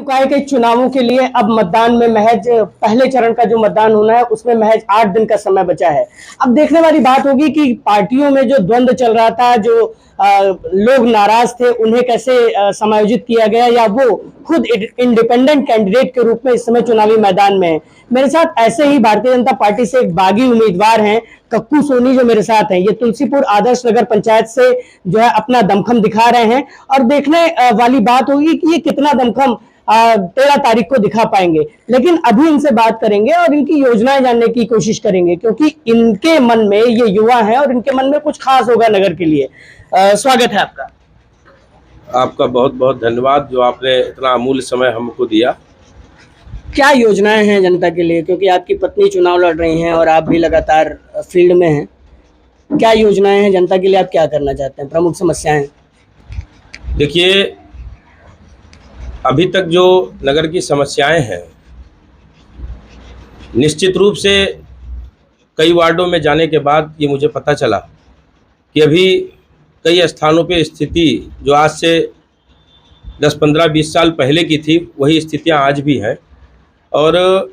चुका है कि चुनावों के लिए अब मतदान में महज पहले चरण का जो मतदान होना है उसमें महज 8 दिन का समय बचा है। अब देखने वाली बात होगी कि पार्टियों में जो द्वंद्व चल रहा था, जो लोग नाराज थे, उन्हें कैसे समायोजित किया गया, या वो खुद इंडिपेंडेंट कैंडिडेट के रूप में इस समय चुनावी मैदान में है। मेरे साथ ऐसे ही भारतीय जनता पार्टी से एक बागी उम्मीदवार हैं, कक्कू सोनी, जो मेरे साथ हैं। ये तुलसीपुर आदर्श नगर पंचायत से जो है अपना दमखम दिखा रहे हैं, और देखने वाली बात होगी कि ये कितना दमखम 13 तारीख को दिखा पाएंगे। लेकिन अभी इनसे बात करेंगे और इनकी योजनाएं जानने की कोशिश करेंगे, क्योंकि इनके मन में, ये युवा हैं और इनके मन में कुछ खास होगा नगर के लिए। स्वागत है आपका। आपका बहुत बहुत धन्यवाद जो आपने इतना अमूल्य समय हमको दिया। क्या योजनाएं हैं जनता के लिए, क्योंकि आपकी पत्नी चुनाव लड़ रही हैं और आप भी लगातार फील्ड में हैं? क्या योजनाएं हैं जनता के लिए, आप क्या करना चाहते हैं, प्रमुख समस्याएं? देखिए, अभी तक जो नगर की समस्याएं हैं, निश्चित रूप से कई वार्डों में जाने के बाद ये मुझे पता चला कि अभी कई स्थानों पे स्थिति जो आज से 10, 15, 20 साल पहले की थी, वही स्थितियां आज भी हैं। और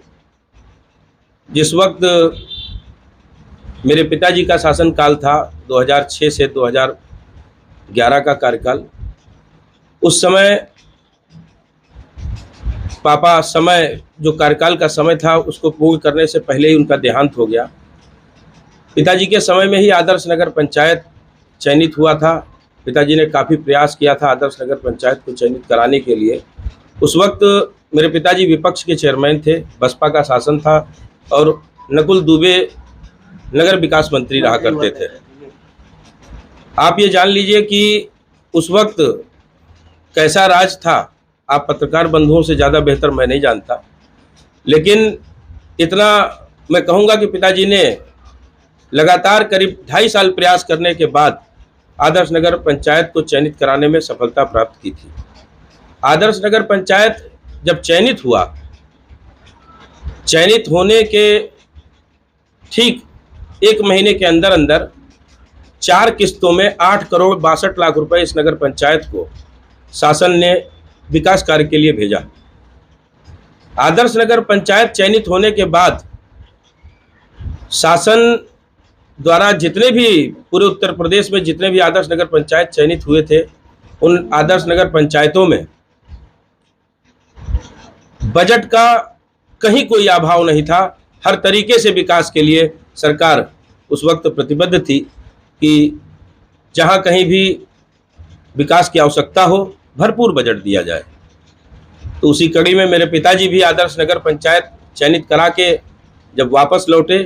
जिस वक्त मेरे पिताजी का शासनकाल था, 2006 से 2011 का कार्यकाल, उस समय पापा जो कार्यकाल का समय था उसको पूर्ण करने से पहले ही उनका देहांत हो गया। पिताजी के समय में ही आदर्श नगर पंचायत चयनित हुआ था। पिताजी ने काफ़ी प्रयास किया था आदर्श नगर पंचायत को चयनित कराने के लिए। उस वक्त मेरे पिताजी विपक्ष के चेयरमैन थे, बसपा का शासन था, और नकुल दुबे नगर विकास मंत्री रहा करते थे। आप ये जान लीजिए कि उस वक्त कैसा राज था, आप पत्रकार बंधुओं से ज़्यादा बेहतर मैं नहीं जानता, लेकिन इतना मैं कहूँगा कि पिताजी ने लगातार करीब 2.5 साल प्रयास करने के बाद आदर्श नगर पंचायत को चयनित कराने में सफलता प्राप्त की थी। आदर्श नगर पंचायत जब चयनित हुआ, चयनित होने के ठीक 1 महीने के अंदर अंदर 4 किस्तों में 8 करोड़ 62 लाख रुपए इस नगर पंचायत को शासन ने विकास कार्य के लिए भेजा। आदर्श नगर पंचायत चयनित होने के बाद शासन द्वारा जितने भी पूरे उत्तर प्रदेश में जितने भी आदर्श नगर पंचायत चयनित हुए थे, उन आदर्श नगर पंचायतों में बजट का कहीं कोई अभाव नहीं था। हर तरीके से विकास के लिए सरकार उस वक्त प्रतिबद्ध थी कि जहां कहीं भी विकास की आवश्यकता हो, भरपूर बजट दिया जाए। तो उसी कड़ी में मेरे पिताजी भी आदर्श नगर पंचायत चयनित करा के जब वापस लौटे,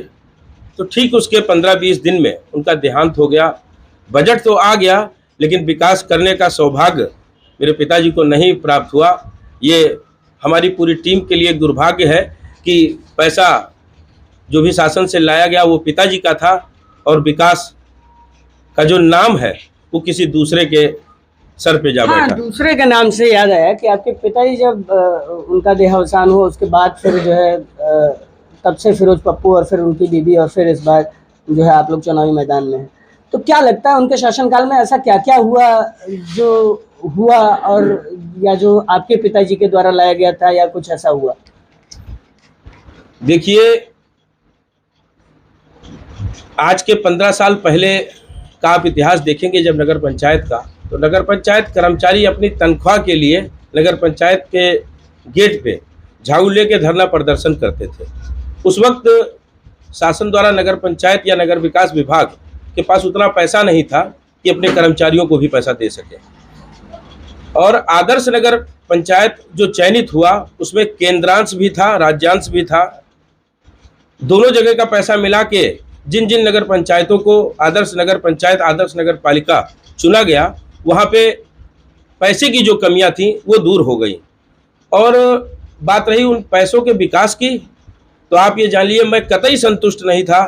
तो ठीक उसके 15-20 दिन में उनका देहांत हो गया। बजट तो आ गया, लेकिन विकास करने का सौभाग्य मेरे पिताजी को नहीं प्राप्त हुआ। ये हमारी पूरी टीम के लिए दुर्भाग्य है कि पैसा जो भी शासन से लाया गया वो पिताजी का था, और विकास का जो नाम है वो किसी दूसरे के सर पे जा बैठा। दूसरे के नाम से याद आया कि आपके पिताजी जब उनका देहावसान हुआ, उसके बाद फिर जो है तब से फिरोज पप्पू और फिर उनकी बीबी और फिर इस बार जो है आप लोग चुनावी मैदान में हैं। तो क्या लगता है उनके शासनकाल में ऐसा क्या क्या हुआ जो हुआ, और या जो आपके पिताजी के द्वारा लाया गया था, या कुछ ऐसा हुआ? देखिए, आज के 15 साल पहले का आप इतिहास देखेंगे जब नगर पंचायत का, तो नगर पंचायत कर्मचारी अपनी तनख्वाह के लिए नगर पंचायत के गेट पे झाड़ू लेके धरना प्रदर्शन करते थे। उस वक्त शासन द्वारा नगर पंचायत या नगर विकास विभाग के पास उतना पैसा नहीं था कि अपने कर्मचारियों को भी पैसा दे सके। और आदर्श नगर पंचायत जो चयनित हुआ, उसमें केंद्रांश भी था, राज्यांश भी था। दोनों जगह का पैसा मिला के जिन जिन नगर पंचायतों को आदर्श नगर पंचायत, आदर्श नगर पालिका चुना गया, वहाँ पे पैसे की जो कमियां थी वो दूर हो गई। और बात रही उन पैसों के विकास की, तो आप ये जान लीजिए, मैं कतई संतुष्ट नहीं था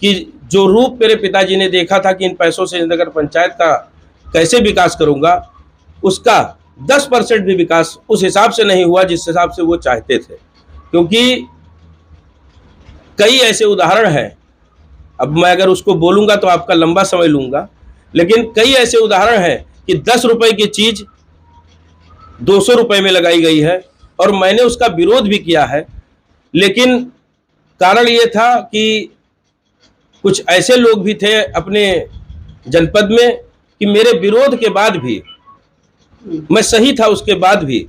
कि जो रूप मेरे पिताजी ने देखा था कि इन पैसों से नगर पंचायत का कैसे विकास करूंगा, उसका 10% भी विकास उस हिसाब से नहीं हुआ जिस हिसाब से वो चाहते थे। क्योंकि कई ऐसे उदाहरण हैं, अब मैं अगर उसको बोलूँगा तो आपका लंबा समय लूँगा, लेकिन कई ऐसे उदाहरण हैं कि 10 रुपए की चीज़ 200 रुपए में लगाई गई है, और मैंने उसका विरोध भी किया है, लेकिन कारण ये था कि कुछ ऐसे लोग भी थे अपने जनपद में कि मेरे विरोध के बाद भी, मैं सही था उसके बाद भी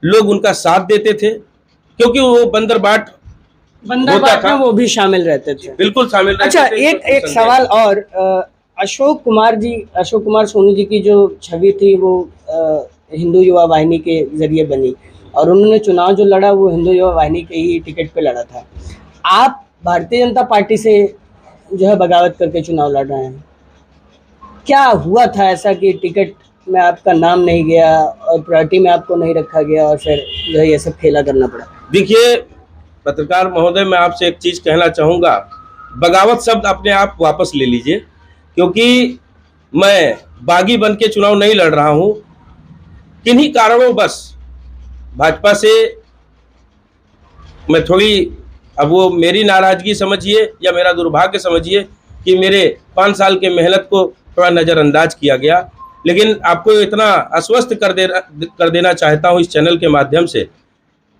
लोग उनका साथ देते थे, क्योंकि वो बंदरबाट में वो भी शामिल रहते थे। बिल्कुल शामिल रहते अच्छा, थे। एक सवाल और, अशोक कुमार सोनू जी की जो छवि थी वो हिंदू युवा वाहिनी के जरिए बनी, और उन्होंने चुनाव जो लड़ा वो हिंदू युवा वाहिनी के ही टिकट पे लड़ा था। आप भारतीय जनता पार्टी से जो है बगावत करके चुनाव लड़ रहे हैं, क्या हुआ था ऐसा कि टिकट में आपका नाम नहीं गया और पार्टी में आपको नहीं रखा गया और फिर जो है ये सब खेला करना पड़ा? देखिए पत्रकार महोदय, मैं आपसे एक चीज कहना चाहूंगा, बगावत शब्द अपने आप वापस ले लीजिए, क्योंकि मैं बागी बन के चुनाव नहीं लड़ रहा हूं। किन्हीं कारणों बस भाजपा से मैं थोड़ी, अब वो मेरी नाराजगी समझिए या मेरा दुर्भाग्य समझिए कि मेरे 5 साल के मेहनत को थोड़ा नज़रअंदाज किया गया। लेकिन आपको इतना आश्वस्त कर देना चाहता हूं इस चैनल के माध्यम से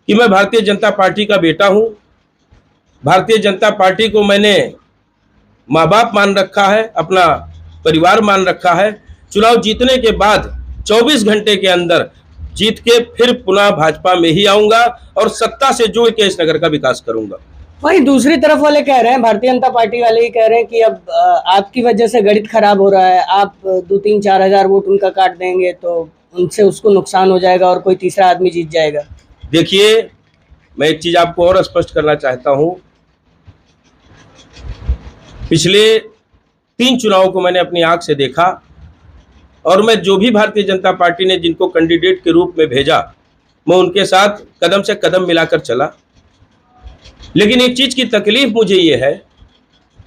कि मैं भारतीय जनता पार्टी का बेटा हूं। भारतीय जनता पार्टी को मैंने माँ बाप मान रखा है, अपना परिवार मान रखा है। चुनाव जीतने के बाद 24 घंटे के अंदर जीत के फिर पुनः भाजपा में ही आऊंगा और सत्ता से जोड़ के इस नगर का विकास करूंगा। वही दूसरी तरफ वाले कह रहे हैं, भारतीय जनता पार्टी वाले ही कह रहे हैं कि अब आपकी वजह से गणित खराब हो रहा है, आप 2-3-4 हजार वोट उनका काट देंगे तो उनसे उसको नुकसान हो जाएगा और कोई तीसरा आदमी जीत जाएगा। देखिए, मैं एक चीज आपको और स्पष्ट करना चाहता हूं, पिछले 3 चुनावों को मैंने अपनी आंख से देखा और मैं जो भी भारतीय जनता पार्टी ने जिनको कैंडिडेट के रूप में भेजा, मैं उनके साथ कदम से कदम मिलाकर चला। लेकिन एक चीज की तकलीफ मुझे ये है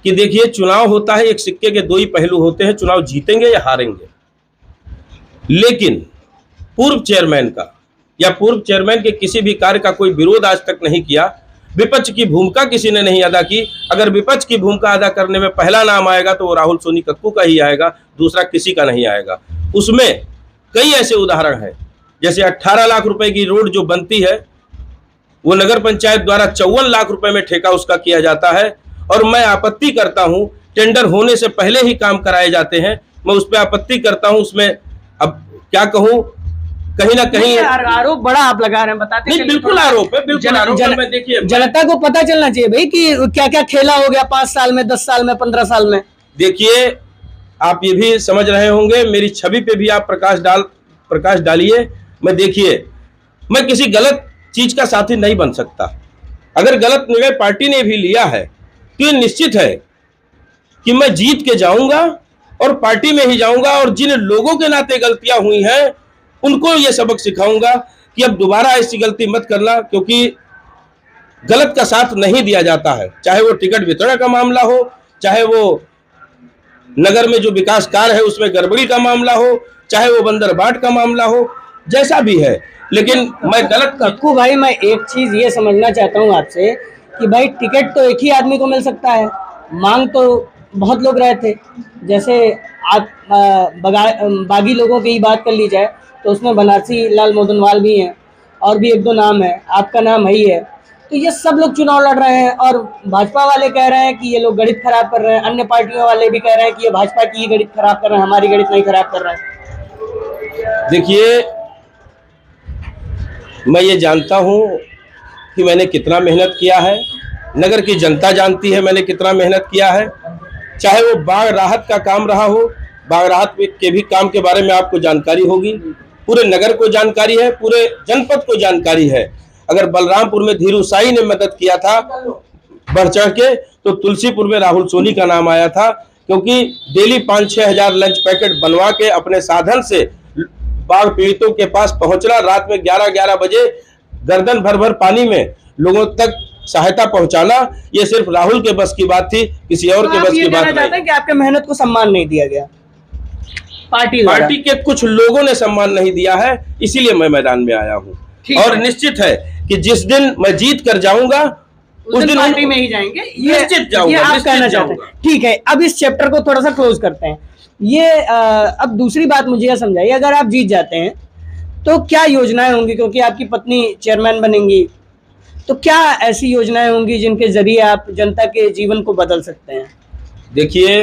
कि देखिए, चुनाव होता है, एक सिक्के के 2 ही पहलू होते हैं, चुनाव जीतेंगे या हारेंगे। लेकिन पूर्व चेयरमैन का या पूर्व चेयरमैन के किसी भी कार्य का कोई विरोध आज तक नहीं किया। विपक्ष की भूमिका किसी ने नहीं अदा की। अगर विपक्ष की भूमिका अदा करने में पहला नाम आएगा तो वो राहुल सोनी कक्कू का ही आएगा, दूसरा किसी का नहीं आएगा। उसमें कई ऐसे उदाहरण हैं, जैसे 18 लाख रुपए की रोड जो बनती है वो नगर पंचायत द्वारा 54 लाख रुपए में ठेका उसका किया जाता है, और मैं आपत्ति करता हूं, टेंडर होने से पहले ही काम कराए जाते हैं। मैं उस पर आपत्ति करता हूं। उसमें अब क्या कहूं, कहीं ना कहीं आरोप बड़ा आप लगा रहे हैं, बताते नहीं, बिल्कुल आरोप है, बिल्कुल आरोप है। मैं देखिए, जनता को पता चलना चाहिए भाई कि क्या क्या खेला हो गया 5 साल में, 10 साल में, 15 साल में। देखिए, आप ये भी समझ रहे होंगे, मेरी छवि पे भी आप प्रकाश डालिए। मैं देखिए, मैं किसी गलत चीज का साथी नहीं बन सकता। अगर गलत निर्णय पार्टी ने भी लिया है तो ये निश्चित है कि मैं जीत के जाऊंगा और पार्टी में ही जाऊंगा, और जिन लोगों के नाते गलतियां हुई हैं उनको ये सबक सिखाऊंगा कि अब दोबारा ऐसी गलती मत करना, क्योंकि गलत का साथ नहीं दिया जाता है। चाहे वो टिकट वितरण का मामला हो, चाहे वो नगर में जो विकास कार्य है उसमें गड़बड़ी का मामला हो, चाहे वो बंदरबाट का मामला हो, जैसा भी है। लेकिन मैं गलत कक्कू भाई, मैं एक चीज ये समझना चाहता हूँ आपसे कि भाई टिकट तो एक ही आदमी को मिल सकता है, मांग तो बहुत लोग रहे थे। जैसे आप बागी लोगों की ही बात कर ली जाए तो उसमें बनारसी लाल मोदनवाल भी हैं और भी 1-2 नाम है, आपका नाम है ही है। तो ये सब लोग चुनाव लड़ रहे हैं और भाजपा वाले कह रहे हैं कि ये लोग गणित खराब कर रहे हैं, अन्य पार्टियों वाले भी कह रहे हैं कि ये भाजपा की ही गणित खराब कर रहे हैं, हमारी गणित नहीं खराब कर रहे हैं। देखिए, मैं ये जानता हूं कि मैंने कितना मेहनत किया है, नगर की जनता जानती है मैंने कितना मेहनत किया है। चाहे वो बाढ़ राहत का काम रहा हो, बाढ़ राहत के भी काम के बारे में आपको जानकारी होगी, पूरे नगर को जानकारी है, पूरे जनपद को जानकारी है। अगर बलरामपुर में धीरू साई ने मदद किया था बढ़ चढ़ के, तो तुलसीपुर में राहुल सोनी का नाम आया था, क्योंकि डेली 5-6 हजार लंच पैकेट बनवा के अपने साधन से बाढ़ पीड़ितों के पास पहुंचना, रात में 11-11 बजे गर्दन भर पानी में लोगों तक सहायता पहुंचाना, ये सिर्फ राहुल के बस की बात थी, किसी और के बस की बात नहीं। कि आपके मेहनत को सम्मान नहीं दिया गया, पार्टी के कुछ लोगों ने सम्मान नहीं दिया है, इसीलिए मैं मैदान में आया हूँ। और निश्चित है कि जिस दिन मैं जीत कर जाऊंगा उस दिन पार्टी में ही जाएंगे, निश्चित जाऊंगा, आप कहना चाहते हैं। ठीक है, अब इस चैप्टर को थोड़ा सा क्लोज करते हैं। ये अब दूसरी बात मुझे यह समझाइए, अगर आप जीत जाते हैं तो क्या योजनाएं होंगी, क्योंकि आपकी पत्नी चेयरमैन बनेंगी, तो क्या ऐसी योजनाएं होंगी जिनके जरिए आप जनता के जीवन को बदल सकते हैं? देखिए,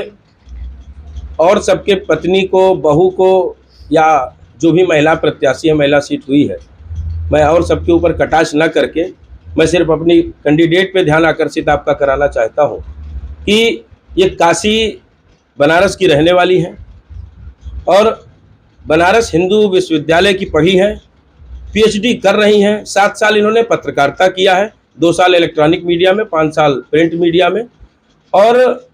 और सबके पत्नी को, बहू को, या जो भी महिला प्रत्याशी है, महिला सीट हुई है, मैं और सबके ऊपर कटाक्ष न करके मैं सिर्फ अपनी कैंडिडेट पे ध्यान आकर्षित आपका कराना चाहता हूँ कि ये काशी बनारस की रहने वाली हैं और बनारस हिंदू विश्वविद्यालय की पढ़ी हैं, पीएचडी कर रही हैं। 7 साल इन्होंने पत्रकारिता किया है, 2 साल इलेक्ट्रॉनिक मीडिया में, 5 साल प्रिंट मीडिया में, और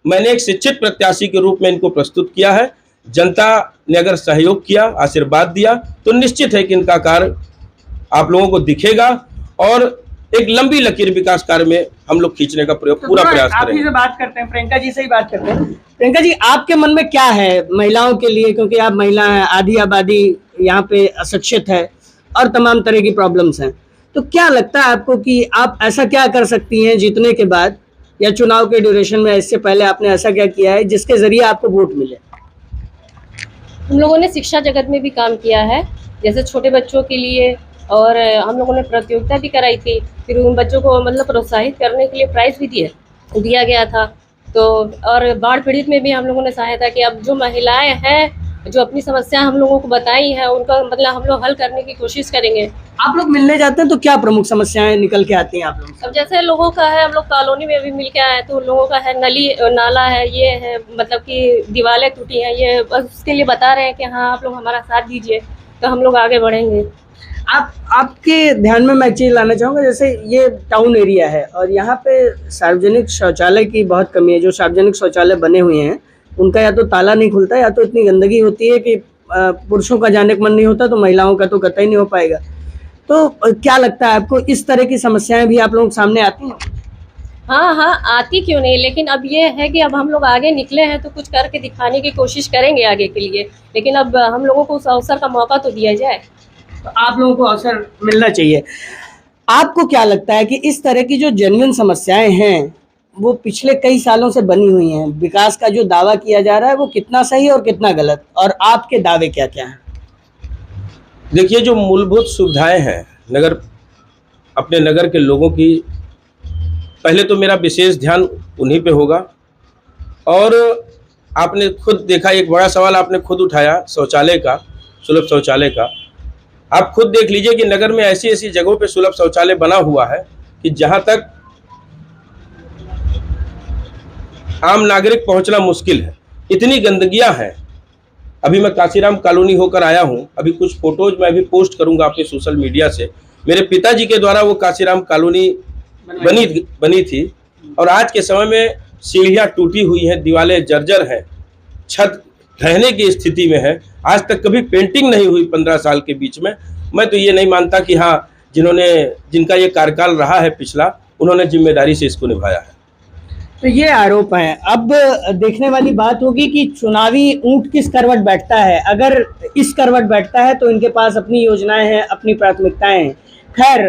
मैंने एक शिक्षित प्रत्याशी के रूप में इनको प्रस्तुत किया है। जनता ने अगर सहयोग किया, आशीर्वाद दिया, तो निश्चित है कि इनका कार्य आप लोगों को दिखेगा और एक लंबी लकीर विकास कार्य में हम लोग खींचने का पूरा प्रयास आप ही करेंगे। से बात करते हैं, प्रियंका जी से ही बात करते हैं। प्रियंका जी, आपके मन में क्या है महिलाओं के लिए, क्योंकि आप महिला हैं, आधी आबादी यहाँ पे अशिक्षित है और तमाम तरह की प्रॉब्लम्स हैं, तो क्या लगता है आपको कि आप ऐसा क्या कर सकती हैं जीतने के बाद या चुनाव के ड्यूरेशन में, इससे पहले आपने ऐसा क्या किया है जिसके जरिए आपको वोट मिले? हम लोगों ने शिक्षा जगत में भी काम किया है, जैसे छोटे बच्चों के लिए, और हम लोगों ने प्रतियोगिता भी कराई थी, फिर उन बच्चों को मतलब प्रोत्साहित करने के लिए प्राइज़ भी दिया गया था। तो और बाढ़ पीड़ित में भी हम लोगों ने सहायता की। अब जो महिलाएं हैं जो अपनी समस्या हम लोगों को बताई हैं, उनका मतलब हम लोग हल करने की कोशिश करेंगे। आप लोग मिलने जाते हैं तो क्या प्रमुख समस्याएं निकल के आती हैं आप लोग? अब जैसे लोगों का है, हम लोग कॉलोनी में भी मिल के आए, तो लोगों का है नली नाला है, ये है मतलब कि दीवारें टूटी हैं, ये बस उसके लिए बता रहे हैं कि हाँ आप लोग हमारा साथ दीजिए, तो हम लोग आगे बढ़ेंगे। आपके ध्यान में मैं चीज़ लाना चाहूँगा, जैसे ये टाउन एरिया है और यहाँ पे सार्वजनिक शौचालय की बहुत कमी है। जो सार्वजनिक शौचालय बने हुए हैं उनका या तो ताला नहीं खुलता, या तो इतनी गंदगी होती है कि पुरुषों का जाने का मन नहीं होता, तो महिलाओं का तो कतई नहीं हो पाएगा। तो क्या लगता है आपको, इस तरह की समस्याएं भी आप लोगों के सामने आती हैं? हाँ, आती क्यों नहीं, लेकिन अब ये है कि अब हम लोग आगे निकले हैं तो कुछ करके दिखाने की कोशिश करेंगे आगे के लिए, लेकिन अब हम लोगों को उस अवसर का मौका तो दिया जाए। तो आप लोगों को अवसर मिलना चाहिए। आपको क्या लगता है कि इस तरह की जो जेन्युइन समस्याएं हैं वो पिछले कई सालों से बनी हुई हैं, विकास का जो दावा किया जा रहा है वो कितना सही और कितना गलत, और आपके दावे क्या क्या हैं? देखिए, जो मूलभूत सुविधाएं हैं अपने नगर के लोगों की, पहले तो मेरा विशेष ध्यान उन्हीं पे होगा। और आपने खुद देखा, एक बड़ा सवाल आपने खुद उठाया शौचालय का, सुलभ शौचालय का। आप खुद देख लीजिए कि नगर में ऐसी ऐसी जगहों पे सुलभ शौचालय बना हुआ है कि जहां तक आम नागरिक पहुंचना मुश्किल है, इतनी गंदगियां हैं। अभी मैं काशीराम कॉलोनी होकर आया हूं, अभी कुछ फोटोज मैं अभी पोस्ट करूंगा अपने सोशल मीडिया से। मेरे पिताजी के द्वारा वो काशीराम कॉलोनी बनी थी, और आज के समय में सीढ़ियां टूटी हुई हैं, दीवारें जर्जर हैं, छत ढहने की स्थिति में है। आज तक कभी पेंटिंग नहीं हुई 15 साल के बीच में। मैं तो ये नहीं मानता कि हाँ, जिनका ये कार्यकाल रहा है पिछला, उन्होंने जिम्मेदारी से इसको निभाया है। तो ये आरोप हैं। अब देखने वाली बात होगी कि चुनावी ऊंट किस करवट बैठता है। अगर इस करवट बैठता है तो इनके पास अपनी योजनाएं हैं, अपनी प्राथमिकताएं हैं। खैर,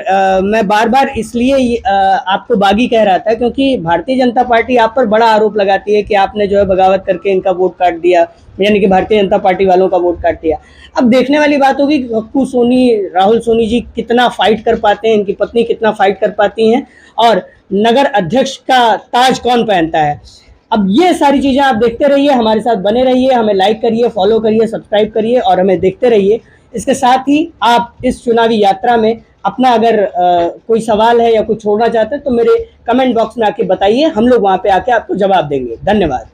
मैं बार बार इसलिए आपको बागी कह रहा था क्योंकि भारतीय जनता पार्टी आप पर बड़ा आरोप लगाती है कि आपने जो है बगावत करके इनका वोट काट दिया, यानी कि भारतीय जनता पार्टी वालों का वोट काट दिया। अब देखने वाली बात होगी कि हक्कू सोनी, राहुल सोनी जी कितना फाइट कर पाते हैं, इनकी पत्नी कितना फाइट कर पाती हैं, और नगर अध्यक्ष का ताज कौन पहनता है। अब ये सारी चीज़ें आप देखते रहिए, हमारे साथ बने रहिए, हमें लाइक करिए, फॉलो करिए, सब्सक्राइब करिए और हमें देखते रहिए। इसके साथ ही आप इस चुनावी यात्रा में अपना अगर कोई सवाल है या कुछ छोड़ना चाहते हैं तो मेरे कमेंट बॉक्स में आके बताइए, हम लोग वहाँ पे आके आपको जवाब देंगे। धन्यवाद।